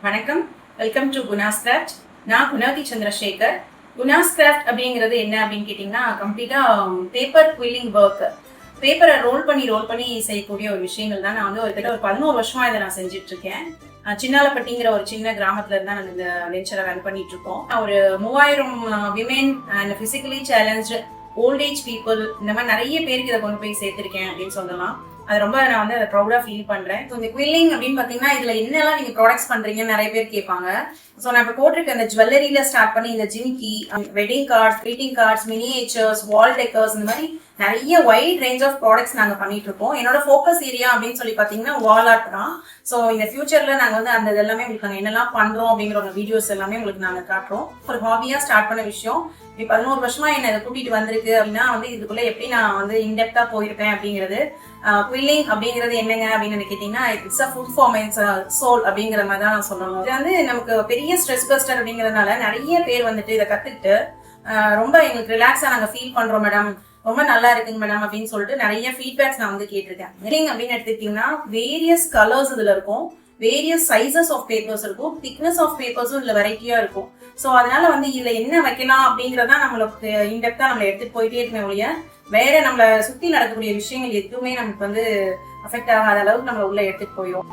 வணக்கம், welcome to குணாஸ் craft. நான் குணாதி Chandrasekhar. குணாஸ் craft அப்படிங்கிறது என்ன அப்படின்னு கேட்டிங்கன்னா, கம்ப்ளீட்டாக பேப்பர் குவில்லிங் ஒர்க், பேப்பரை ரோல் பண்ணி செய்யக்கூடிய ஒரு விஷயங்கள் தான். நான் வந்து ஒரு 11 வருஷமா இதை நான் செஞ்சுட்டு இருக்கேன். சின்னாலப்பட்டிங்கிற ஒரு சின்ன கிராமத்துல இருந்தா நாங்கள் இந்த வெஞ்சரை ரன் பண்ணிட்டு இருக்கோம். ஒரு 3000 women and physically challenge old age people, இந்த மாதிரி நிறைய பேருக்கு இதை கொண்டு போய் சேர்த்திருக்கேன் அப்படின்னு சொல்லலாம். அது ரொம்ப நான் வந்து அதை ப்ரௌடா ஃபீல் பண்றேன். ஸோ இந்த குவில்லிங் அப்படின்னு பாத்தீங்கன்னா இதுல என்னெல்லாம் நீங்க ப்ராடக்ட்ஸ் பண்றீங்கன்னு நிறைய பேர் கேட்பாங்க. ஸோ நான் இப்போ போட்டிருக்க அந்த ஜுவல்லரியில ஸ்டார்ட் பண்ணி இந்த ஜிமிக்கி, wedding cards, greeting cards, miniatures, wall decors, இந்த மாதிரி நிறைய வைட் ரேஞ்ச் ஆஃப் ப்ராடக்ட்ஸ் நாங்கள் பண்ணிட்டு இருக்கோம். என்னோட ஃபோக்கஸ் ஏரியா அப்படின்னு சொல்லி பார்த்தீங்கன்னா வால் ஆர்ட் தான். ஸோ இந்த ஃபியூச்சர்ல நாங்கள் வந்து அந்த எல்லாமே உங்களுக்கு நாங்கள் என்னெல்லாம் பண்றோம் அப்படிங்கிற ஒரு வீடியோஸ் எல்லாமே உங்களுக்கு நாங்கள் காட்டுறோம். ஒரு ஹாபியா ஸ்டார்ட் பண்ண விஷயம். இப்போ 11 வருஷமா என்ன இதை கூட்டிட்டு வந்திருக்கு அப்படின்னா வந்து இதுக்குள்ள எப்படி நான் வந்து இன்டெப்தா போயிருப்பேன் அப்படிங்கிறது. குவில்லிங் அப்படிங்கிறது என்னங்க அப்படின்னு கேட்டீங்கன்னா, it's a food for my soul அப்படிங்கிற மாதிரி தான் நான் சொல்லணும். இது வந்து நமக்கு பெரிய ஸ்ட்ரெஸ் பஸ்டர் அப்படிங்கிறதுனால நிறைய பேர் வந்துட்டு இதை கத்துக்கிட்டு ரொம்ப எங்களுக்கு ரிலாக்ஸா நாங்கள் ஃபீல் பண்றோம் மேடம், ரொம்ப நல்லா இருக்குங்க மேடம் அப்படின்னு சொல்லிட்டு நிறைய ஃபீட்பேக்ஸ் நான் வந்து கேட்டிருக்கேன். குவில்லிங் அப்படின்னு எடுத்துக்கிட்டீங்கன்னா வேரியஸ் கலர்ஸ் இதுல இருக்கும், வேரியஸ் சைசஸ் ஆஃப் பேப்பர்ஸ் இருக்கும், திக்னஸ் ஆஃப் பேப்பர்ஸும் இதுல வெரைட்டியா இருக்கும். ஸோ அதனால வந்து இதுல என்ன வைக்கலாம் அப்படிங்கறதா நம்மளுக்கு இன்டெப்தா நம்மளை எடுத்துட்டு போயிட்டே இருக்கணும் ஒழிய வேற நம்மளை சுத்தி நடக்கக்கூடிய விஷயங்கள் எதுவுமே நமக்கு வந்து அஃபெக்ட் ஆகாத அளவுக்கு நம்மளை உள்ள எடுத்துட்டு போயிடும்.